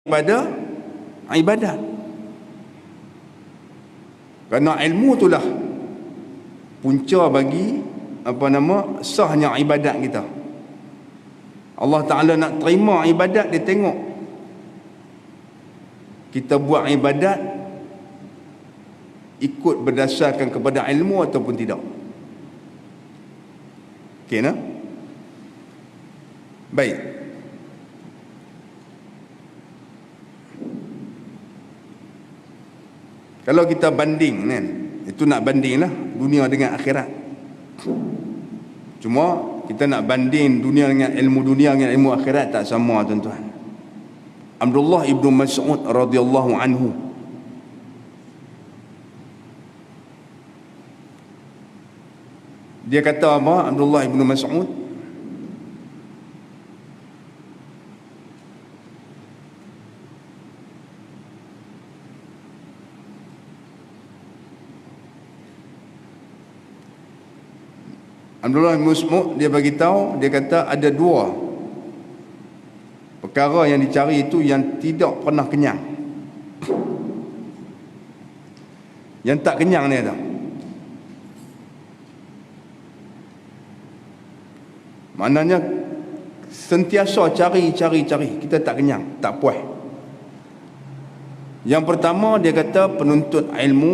pada ibadat. Kerana ilmu itulah punca bagi sahnya ibadat kita. Allah Ta'ala nak terima ibadat, dia tengok kita buat ibadat ikut berdasarkan kepada ilmu ataupun tidak. Okey nah? Baik. Kalau kita banding kan, itu nak banding lah dunia dengan akhirat. Cuma kita nak banding dunia dengan ilmu akhirat, tak sama tuan-tuan. Abdullah ibnu Mas'ud radhiyallahu anhu, dia kata apa? Abdullah ibnu Mas'ud, Abdullah bin Mas'ud dia bagi tahu, dia kata ada dua perkara yang dicari itu yang tidak pernah kenyang. Yang tak kenyang ni ada. Maknanya sentiasa cari, kita tak kenyang, tak puas. Yang pertama dia kata penuntut ilmu,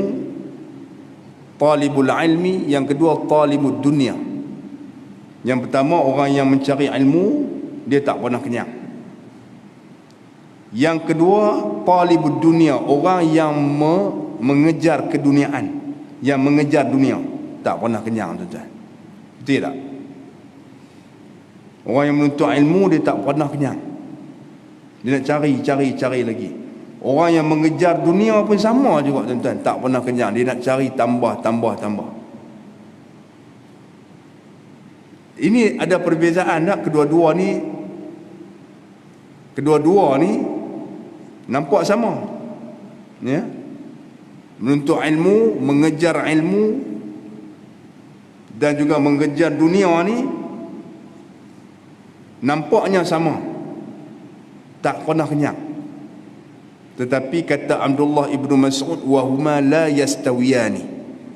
talibul ilmi. Yang kedua talibud dunia. Yang pertama orang yang mencari ilmu, dia tak pernah kenyang. Yang kedua talibud dunia, orang yang mengejar keduniaan, yang mengejar dunia, tak pernah kenyang tuan-tuan. Betul tak? Orang yang menuntut ilmu, dia tak pernah kenyang, dia nak cari lagi. Orang yang mengejar dunia pun sama juga tuan-tuan, tak pernah kenyang, dia nak cari tambah. Ini ada perbezaan tak? Kedua-dua ni nampak sama, ya? Menuntut ilmu, mengejar ilmu dan juga mengejar dunia ni nampaknya sama, tak pernah kenyang. Tetapi kata Abdullah ibnu Mas'ud, wa huma la yastawiyani,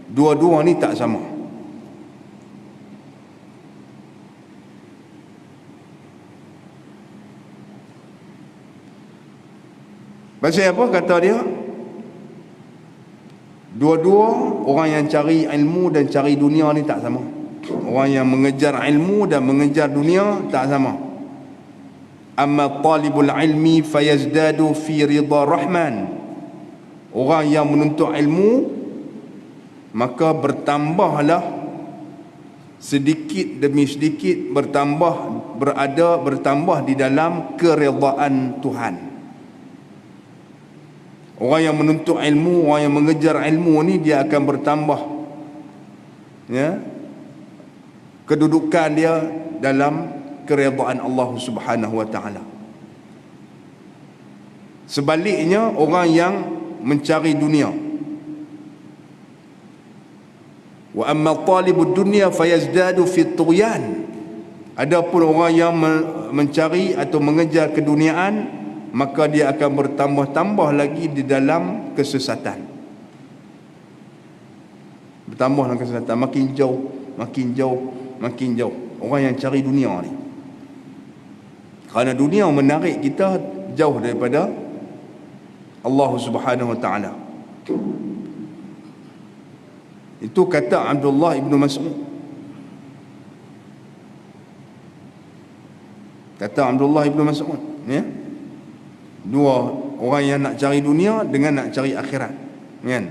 dua-dua ni tak sama. Pasal apa kata dia? Dua-dua orang yang cari ilmu dan cari dunia ni tak sama. Orang yang mengejar ilmu dan mengejar dunia tak sama. Amma talibul ilmi fayazdadu fi ridha rahman. Orang yang menuntut ilmu, maka bertambahlah sedikit demi sedikit, bertambah di dalam keredaan Tuhan. Orang yang menuntut ilmu, orang yang mengejar ilmu ni, dia akan bertambah, ya, kedudukan dia dalam keredaan Allah Subhanahu wa taala. Sebaliknya orang yang mencari dunia, wa amma talibud dunya fayazdadu fi tughyan. Adapun orang yang mencari atau mengejar keduniaan, maka dia akan bertambah-tambah lagi di dalam kesesatan. Bertambah dalam kesesatan, makin jauh orang yang cari dunia ni. Kerana dunia menarik kita jauh daripada Allah Subhanahu wa taala. Itu kata Abdullah ibnu Mas'ud. Kata Abdullah ibnu Mas'ud, ya. Dua orang yang nak cari dunia dengan nak cari akhirat, kan?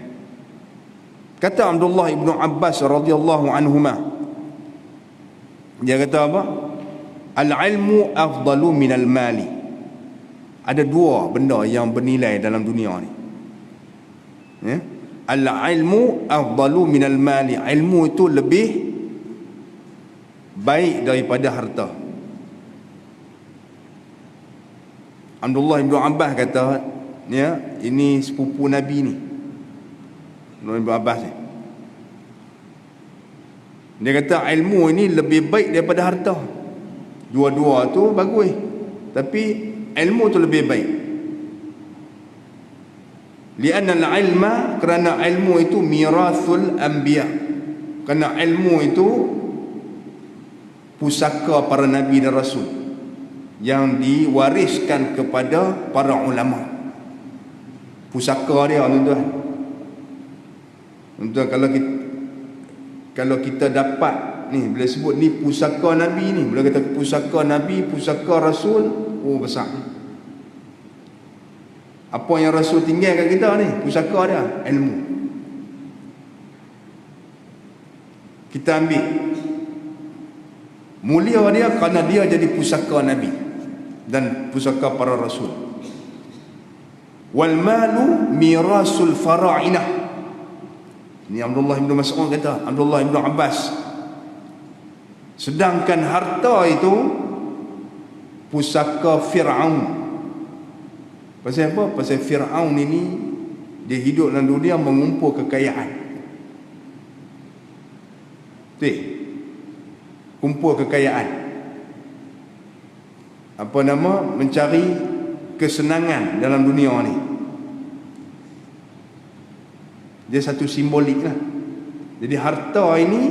Kata Abdullah ibnu Abbas radhiyallahu anhuma, dia kata apa? Al-ilmu afdalu minal mali. Ada dua benda yang bernilai dalam dunia ni, ya? Al-ilmu afdalu minal mali. Ilmu itu lebih baik daripada harta. Abdullah ibn Abbas kata, ya, ini sepupu Nabi ni, Abdullah ibn Abbas ni. Dia kata ilmu ini lebih baik daripada harta. Dua-dua tu bagus, tapi ilmu tu lebih baik. Lianna al-ilma, kerana ilmu itu mirathul anbiya, kerana ilmu itu pusaka para nabi dan rasul yang diwariskan kepada para ulama. Pusaka dia, tuan-tuan. Tuan-tuan, kalau kita dapat ni, bila sebut ni pusaka nabi ni, bila kata pusaka nabi, pusaka rasul, oh besar. Apa yang rasul tinggal kat kita ni, pusaka dia, ilmu. Kita ambil mulia dia kerana dia jadi pusaka nabi dan pusaka para rasul. Wal malu mirasul fara'inah. Ini Abdullah bin Mas'ud kata, Abdullah bin Abbas. Sedangkan harta itu pusaka Fir'aun. Pasal apa? Pasal Fir'aun ini dia hidup dalam dunia mengumpul kekayaan. Kumpul kekayaan. Apa nama? Mencari kesenangan dalam dunia ni. Dia satu simbolik lah. Jadi harta ini,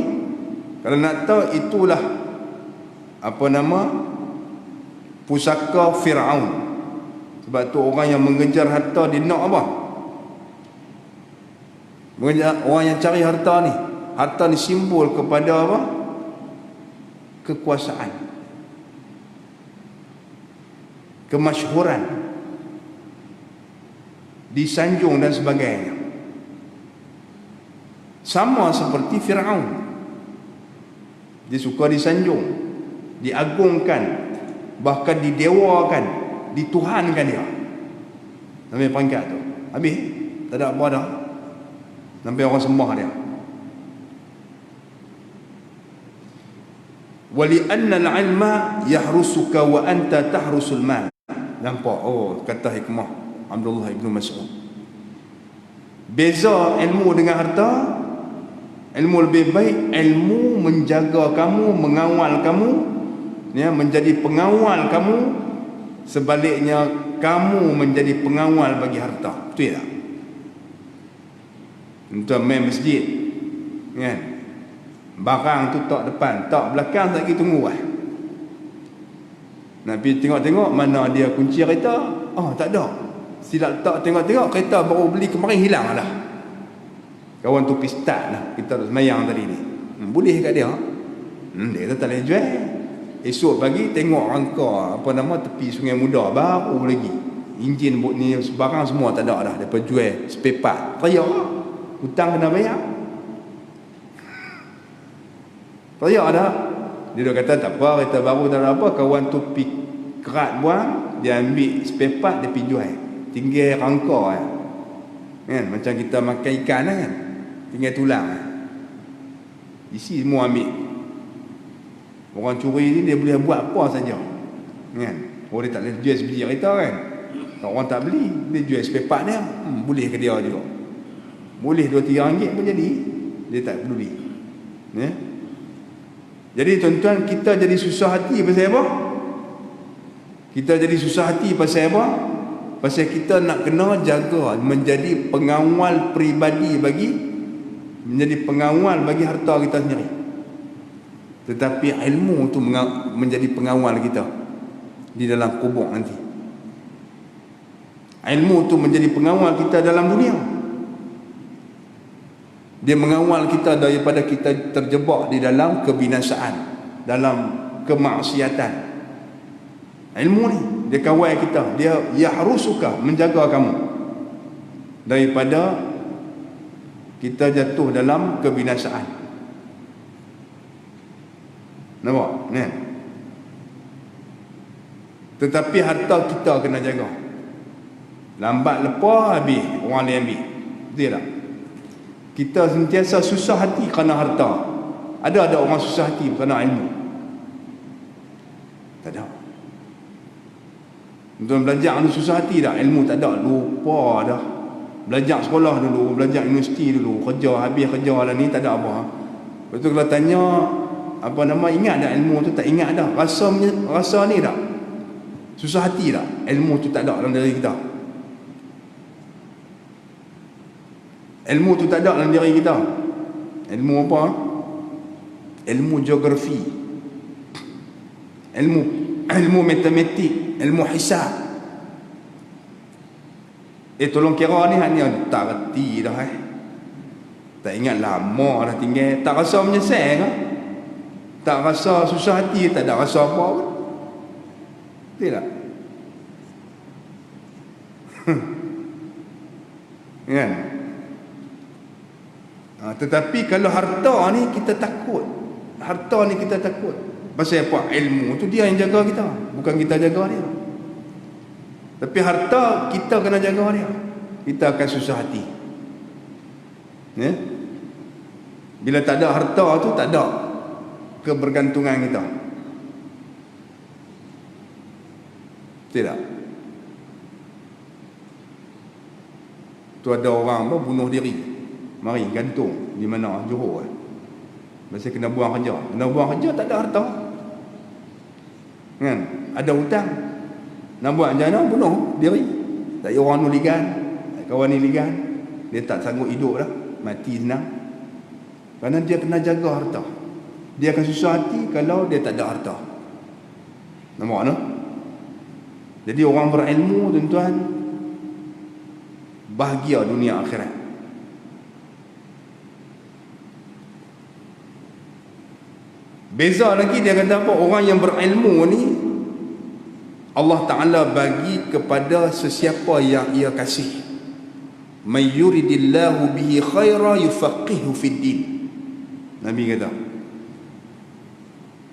kalau nak tahu, itulah apa nama, pusaka Fir'aun. Sebab tu orang yang mengejar harta, dia nak apa? Orang yang cari harta ni, harta ni simbol kepada apa? Kekuasaan, kemasyhuran, disanjung dan sebagainya. Sama seperti Fir'aun. Dia suka disanjung, diagungkan, bahkan didewakan, dituhankan dia. Sampai pangkat tu habis, tak ada apa dah. Sampai orang sembah dia. Wali anna al-ilma yahrusuka wa anta tahrusul mal. Nampak? Oh, kata hikmah Abdullah bin Mas'ud. Beza ilmu dengan harta. Ilmu lebih baik, ilmu menjaga kamu, mengawal kamu, ya, menjadi pengawal kamu. Sebaliknya, kamu menjadi pengawal bagi harta. Betul tak? Untuk main masjid, kan? Barang tu tak depan, tak belakang, tak lagi tunggu lah. Nak pergi tengok-tengok mana dia kunci kereta. Oh, tak ada. Silap tak tengok-tengok, kereta baru beli kemarin hilang dah. Kawan tu pergi start lah, kita semayang tadi ni. Boleh kat dia. Dia kata tak boleh jual. Esok pagi tengok rangka apa nama tepi Sungai Muda baru lagi. Enjin ni sebarang semua tak ada dah. Depa jual spare part. Teriak. Hutang kena bayar. Teriak dah. Dia dah kata tak apa, kereta baru tak ada apa. Kawan tu pergi kerat buang, dia ambil spare part, dia pergi jual. Tinggal rangka kan, macam kita makan ikan kan, tinggal tulang. Isi semua ambil. Orang curi ni dia boleh buat apa saja kan. Oh, dia tak boleh jual sebiji kereta kan. Kalau orang tak beli, dia jual spare part dia. Boleh ke dia juga. Boleh 2-3 ringgit pun jadi. Dia tak peduli. Ya. Jadi tuan-tuan, kita jadi susah hati pasal apa? Kita jadi susah hati pasal apa? Pasal kita nak kena jaga, menjadi pengawal peribadi bagi, menjadi pengawal bagi harta kita sendiri. Tetapi ilmu tu menjadi pengawal kita di dalam kubur nanti. Ilmu tu menjadi pengawal kita dalam dunia. Dia mengawal kita daripada kita terjebak di dalam kebinasaan, dalam kemaksiatan. Ilmu ni dia kawal kita, dia yahrusuka, menjaga kamu daripada kita jatuh dalam kebinasaan. Nampak kan? Tetapi harta kita kena jaga. Lambat lepas habis orang lain ambil. Betul tak? Kita sentiasa susah hati kerana harta. Ada orang susah hati kerana ilmu? Tak ada. Tuan belajar ni susah hati dah, ilmu tak ada, lupa dah. Belajar sekolah dulu, belajar universiti dulu, kerja, habis kerja lah ni tak ada apa. Lepas tu kalau tanya apa nama, ingat dah ilmu tu, tak ingat dah. Rasa ni dah, susah hati dah, ilmu tu tak ada dalam diri kita. Ilmu tu tak ada dalam diri kita. Ilmu apa? Ilmu geografi, ilmu matematik, ilmu hisab. Tolong kira ni hanya tak reti dah tak ingat lama dah tinggal, tak rasa menyesal ke? Tak rasa susah hati, tak ada rasa apa pun. Tidak. Kan? Tetapi kalau harta ni kita takut. Harta ni kita takut. Pasal apa? Ilmu tu dia yang jaga kita, bukan kita jaga dia. Tapi harta kita kena jaga dia. Kita akan susah hati. Ya? Bila tak ada harta tu, tak ada kebergantungan kita. Tidak. Tu ada orang bunuh diri, mari gantung di mana? Johor. Masa kena buang kerja. Kena buang kerja tak ada harta. Kan? Ada hutang. Nak buat macam mana? Bunuh diri. Tak ada orang ni ligan, kawan ni ligan. Dia tak sanggup hidup dah. Mati senang. Kerana dia kena jaga harta. Dia akan susah hati kalau dia tak ada harta. Nampak tak? Jadi orang berilmu, tuan-tuan, bahagia dunia akhirat. Beza lagi dia kata apa? Orang yang berilmu ni Allah Ta'ala bagi kepada sesiapa yang ia kasih. May yuridillahu bihi khaira yufaqihu fid din. Nabi kata.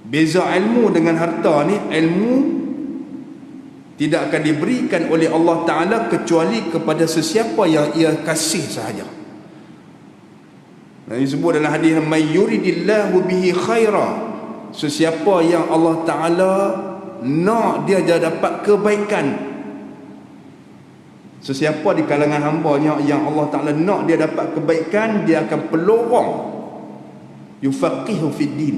Beza ilmu dengan harta ni, ilmu tidak akan diberikan oleh Allah Ta'ala kecuali kepada sesiapa yang ia kasih sahaja. Nabi sebut dalam hadis, may yuridillahu bihi khaira, sesiapa yang Allah Ta'ala nak dia dapat kebaikan. Sesiapa di kalangan hamba-Nya yang Allah Ta'ala nak dia dapat kebaikan, dia akan pelorong, yufaqihu fid din,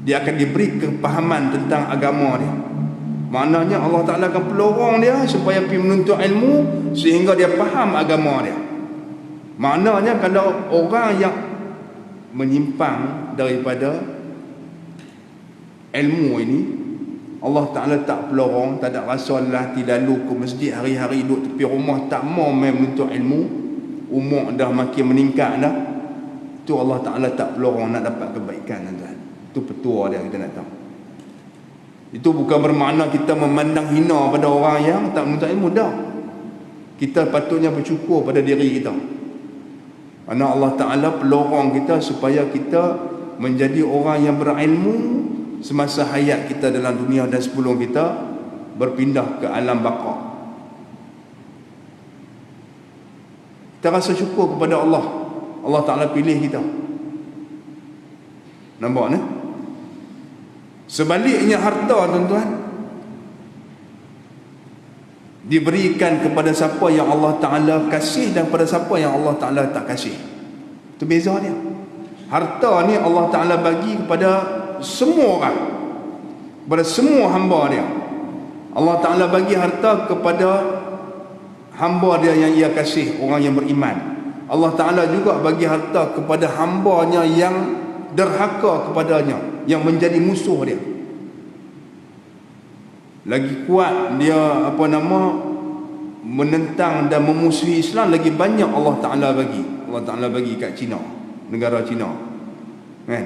dia akan diberi kepahaman tentang agama dia. Maknanya Allah Ta'ala akan pelorong dia supaya pergi menuntut ilmu sehingga dia faham agama dia. Maknanya kalau orang yang menyimpang daripada ilmu ini, Allah Ta'ala tak pelorong, tak ada rasa latih lalu ke masjid hari-hari duduk tepi rumah, tak mau main menuntut ilmu, umur dah makin meningkat dah, tu Allah Ta'ala tak pelorong nak dapat kebaikan, tuan-tuan. Itu petua dia, kita nak tahu. Itu bukan bermakna kita memandang hina pada orang yang tak menuntut ilmu, dah. Kita patutnya bersyukur pada diri kita. Kerana Allah Ta'ala pelorong kita supaya kita menjadi orang yang berilmu semasa hayat kita dalam dunia dan sebelum kita berpindah ke alam baqa. Kita rasa syukur kepada Allah. Allah Ta'ala pilih kita. Nampak ni? Sebaliknya harta, tuan-tuan, diberikan kepada siapa yang Allah Ta'ala kasih dan pada siapa yang Allah Ta'ala tak kasih. Itu beza dia. Harta ni Allah Ta'ala bagi kepada semua orang, kepada semua hamba dia. Allah Ta'ala bagi harta kepada hamba dia yang ia kasih, orang yang beriman. Allah Ta'ala juga bagi harta kepada hamba-Nya yang derhaka kepadanya, yang menjadi musuh dia. Lagi kuat dia menentang dan memusuhi Islam, lagi banyak Allah Ta'ala bagi. Allah Ta'ala bagi kat Cina, negara Cina, kan?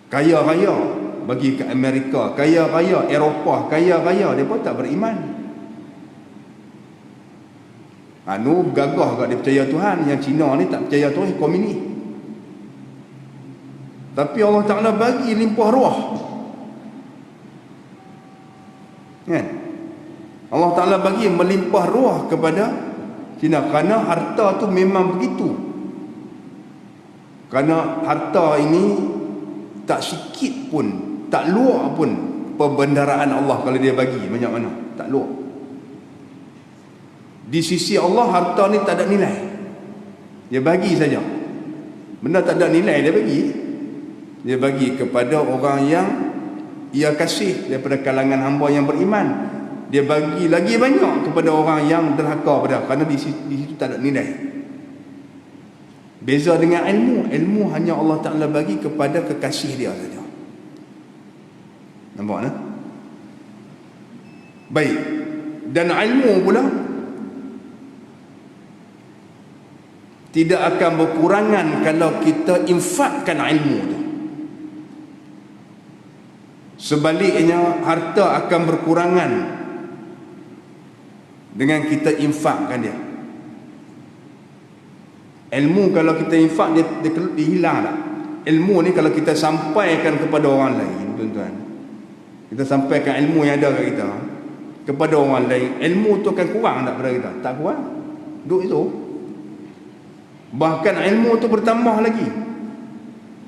Kaya raya bagi ke Amerika, kaya raya Eropah, kaya raya, dia pun tak beriman. Anu gagah kat dia percaya Tuhan. Yang Cina ni tak percaya Tuhan, komunis. Tapi Allah Ta'ala bagi limpah ruah, kan? Allah Ta'ala bagi melimpah ruah kepada Cina, kerana harta tu memang begitu. Kerana harta ini tak sikit pun, tak luar pun perbendaraan Allah kalau dia bagi banyak mana, tak luar. Di sisi Allah harta ni tak ada nilai, dia bagi saja. Benda tak ada nilai dia bagi. Dia bagi kepada orang yang ia kasih daripada kalangan hamba yang beriman. Dia bagi lagi banyak kepada orang yang derhaka pada, kerana di situ tak ada nilai. Beza dengan ilmu. Ilmu hanya Allah Ta'ala bagi kepada kekasih dia saja. Nampak tak? Baik. Dan ilmu pula tidak akan berkurangan kalau kita infakkan ilmu tu. Sebaliknya, harta akan berkurangan dengan kita infakkan dia. Ilmu kalau kita infak, dia hilang tak? Ilmu ni kalau kita sampaikan kepada orang lain, tuan-tuan, kita sampaikan ilmu yang ada kat kita kepada orang lain, ilmu tu akan kurang tak pada kita? Tak kurang. Duduk itu. Bahkan ilmu tu bertambah lagi.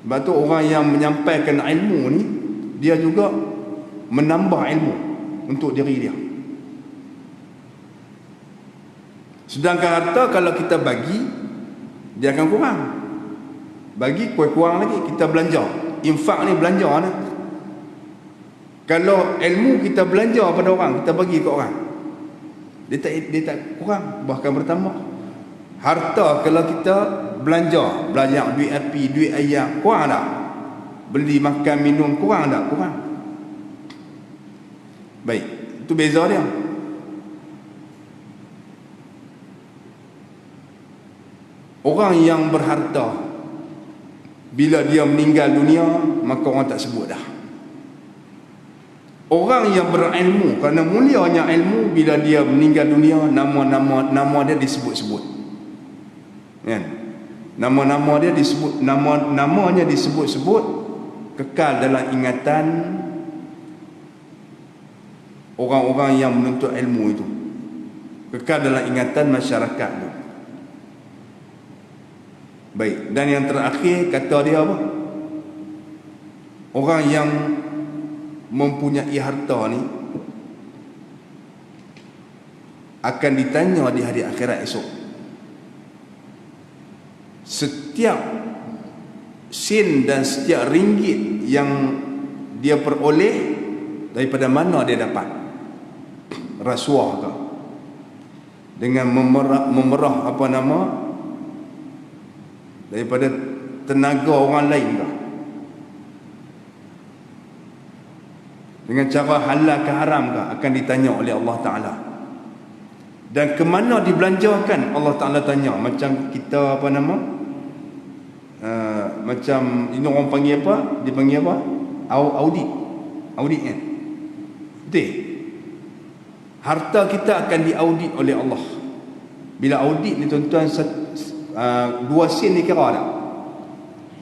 Sebab tu orang yang menyampaikan ilmu ni, dia juga menambah ilmu untuk diri dia. Sedangkan harta kalau kita bagi, dia akan kurang. Bagi kurang lagi, kita belanja. Infak ni belanja lah. Kalau ilmu kita belanja pada orang, kita bagi ke orang, dia tak kurang, bahkan bertambah. Harta kalau kita belanja duit api, duit ayam, kurang tak? Beli makan minum, kurang tak? Kurang. Baik, itu beza dia. Orang yang berharta, bila dia meninggal dunia, maka orang tak sebut dah. Orang yang berilmu, kerana mulianya ilmu, bila dia meninggal dunia, nama dia disebut-sebut. Kan? Nama-nama dia disebut, namanya disebut-sebut, kekal dalam ingatan orang-orang yang menuntut ilmu itu, kekal dalam ingatan masyarakat itu. Baik, dan yang terakhir kata dia apa? Orang yang mempunyai harta ni akan ditanya di hari akhirat esok. Setiap sen dan setiap ringgit yang dia peroleh, daripada mana dia dapat? Rasuah ke? Dengan memerah apa nama? Daripada tenaga orang lain ke? Dengan cara halal ke haram ke? Akan ditanya oleh Allah Ta'ala. Dan ke mana dibelanjakan, Allah Ta'ala tanya. Macam kita apa nama, macam ini orang panggil apa? Dipanggil apa? Audit kan? Betul? Harta kita akan diaudit oleh Allah. Bila audit ni tuan-tuan, 2 sen ni kira tak?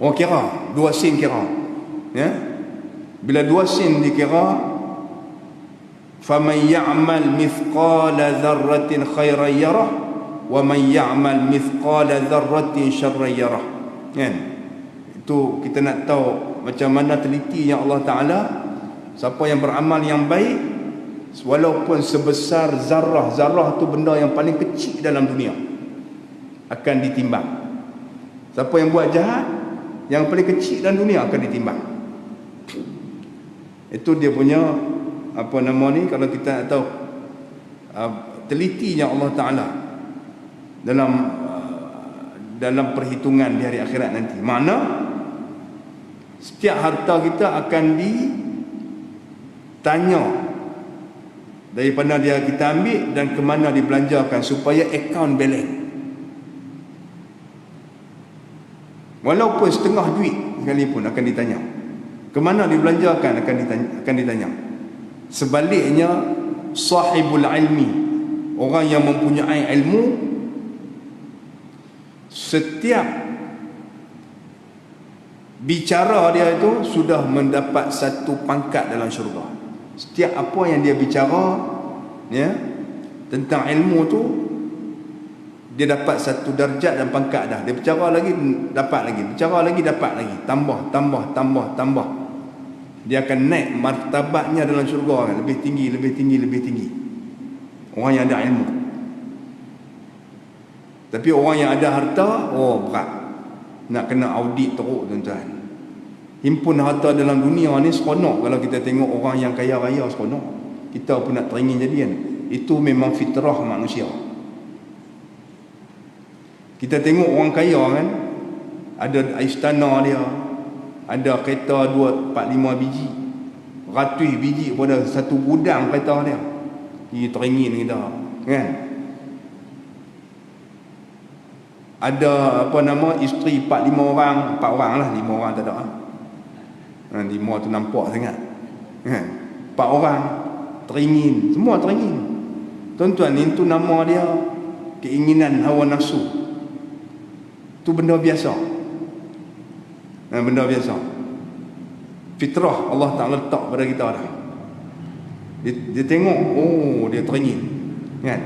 Oh kira 2 sen kira, ya? Bila 2 sen dikira, faman ya'mal mithqala dzarratin khairan yarah wa man ya'mal mithqala dzarratin syarran yarah. Kan? Itu kita nak tahu macam mana telitinya Allah Ta'ala. Siapa yang beramal yang baik, walaupun sebesar zarrah, zarrah tu benda yang paling kecil dalam dunia, akan ditimbang. Siapa yang buat jahat, yang paling kecil dalam dunia akan ditimbang. Itu dia punya apa nama ni, kalau kita nak tahu telitinya Allah Ta'ala dalam perhitungan di hari akhirat nanti. Makna setiap harta kita akan ditanya daripada dia kita ambil dan ke mana dibelanjakan, supaya akaun balance. Walaupun setengah duit sekalipun akan ditanya. Ke mana dibelanjakan akan ditanya. Sebaliknya, sahibul ilmi, orang yang mempunyai ilmu, setiap bicara dia itu sudah mendapat satu pangkat dalam syurga. Setiap apa yang dia bicara, ya, tentang ilmu tu, dia dapat satu darjat dan pangkat dah. Dia bicara lagi, dapat lagi. Bicara lagi, dapat lagi. Tambah. Dia akan naik martabatnya dalam syurga kan? Lebih tinggi. Orang yang ada ilmu. Tapi orang yang ada harta, berat. Nak kena audit teruk tuan-tuan. Himpun harta dalam dunia ni seronok. Kalau kita tengok orang yang kaya-raya, seronok. Kita pun nak teringin jadian. Itu memang fitrah manusia. Kita tengok orang kaya kan, ada istana dia, ada kereta 2, 4, 5 biji, ratus biji pada satu gudang kereta dia. Dia teringin kita, kan? Ada apa nama, isteri 4, 5 orang, 4 orang lah, 5 orang tak ada. 5 tu nampak sangat, kan? 4 orang teringin, semua teringin. Tuan-tuan, itu nama dia keinginan hawa nafsu. Tu benda biasa. Benda biasa. Fitrah Allah Ta'ala letak pada kita dah. Dia tengok, oh dia teringin, kan?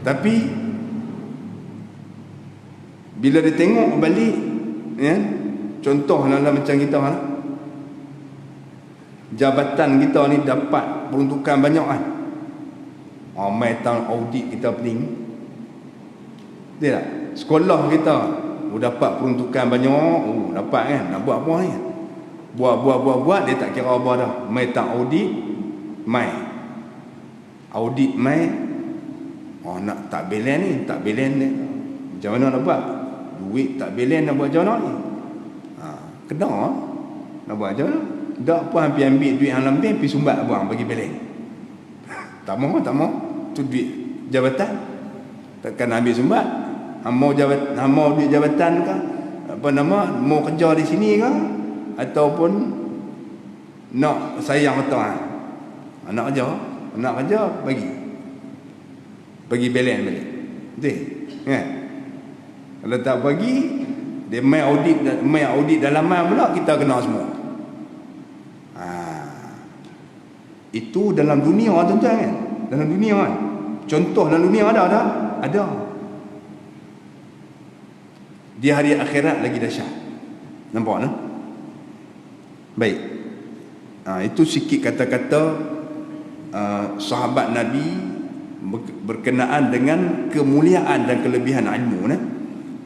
Tapi bila dia tengok balik, ya, contohlah macam kita lah, jabatan kita ni dapat peruntukan banyak kan. Mai tahun audit kita pening. Dia tak? Sekolah kita dapat peruntukan banyak, dapat kan, nak buat apa ni? Buat dia tak kira apa dah. Mai tahun audit, mai audit mai, nak tak belen ni, tak belen ni, macam mana nak buat? Duit tak belen nak buat macam mana ni? Kena nak buat macam mana? Tak pun hampir ambil duit yang lebih, pergi sumbat buang bagi belen. Tak mau. Tu duit jabatan, takkan ambil sumbat. Mau duit jabatan ke, apa nama, mau kerja di sini ke, ataupun nak sayang betul nak kerja bagi belen balik. Betul kan? Kalau tak bagi, dia mai audit dalaman pula, kita kena semua. Itu dalam dunia, tuan-tuan, kan? Dalam dunia kan. Contoh dalam dunia ada. Di hari akhirat lagi dahsyat. Nampak tak? Baik. Itu sikit kata-kata sahabat Nabi berkenaan dengan kemuliaan dan kelebihan ilmu.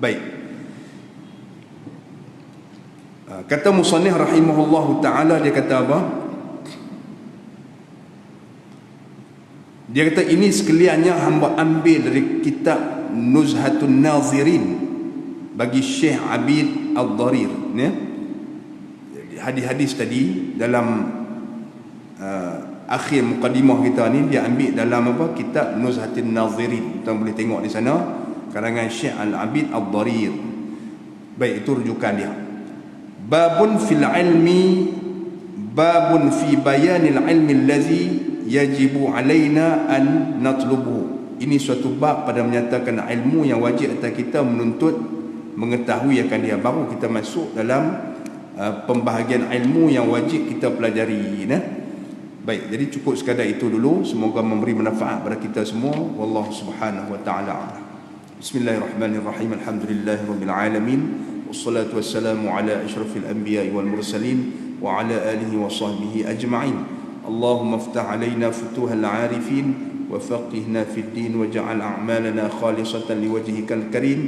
Baik. Kata musannif rahimahullahu ta'ala, dia kata apa? Dia kata ini sekaliannya hamba ambil dari kitab Nuzhatun Nazirin bagi Syekh Abid Al-Dharir, ya? Hadis-hadis tadi dalam akhir mukadimah kita ni, dia ambil dalam apa? Kitab Nuzhatun Nazirin. Kita boleh tengok di sana, karangan Syekh Al-Abid Al-Dharir. Baik, itu rujukan dia. Babun fil ilmi, babun fi bayanil ilmi allazi yajibu alaina an natlubuhu. Ini suatu bab pada menyatakan ilmu yang wajib atas kita menuntut, mengetahui akan dia. Baru kita masuk dalam pembahagian ilmu yang wajib kita pelajari. Baik, jadi cukup sekadar itu dulu. Semoga memberi manfaat pada kita semua. Wallahu subhanahu wa ta'ala. Bismillahirrahmanirrahim. Alhamdulillahirabbil alamin. Wassalatu wassalamu ala asyrafil anbiya'i wal mursalin wa ala alihi wa sahbihi ajma'in. اللهم افتح علينا فتوح العارفين وفقهنا في الدين واجعل أعمالنا خالصة لوجهك الكريم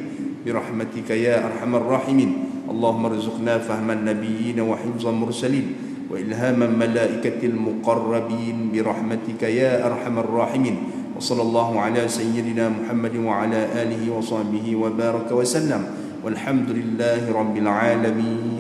برحمتك يا أرحم الراحمين. اللهم ارزقنا فهم النبيين وحفظ المرسلين وإلهام الملائكة المقربين برحمتك يا أرحم الراحمين. وصلى الله على سيدنا محمد وعلى آله وصحبه وبارك وسلم والحمد لله رب العالمين.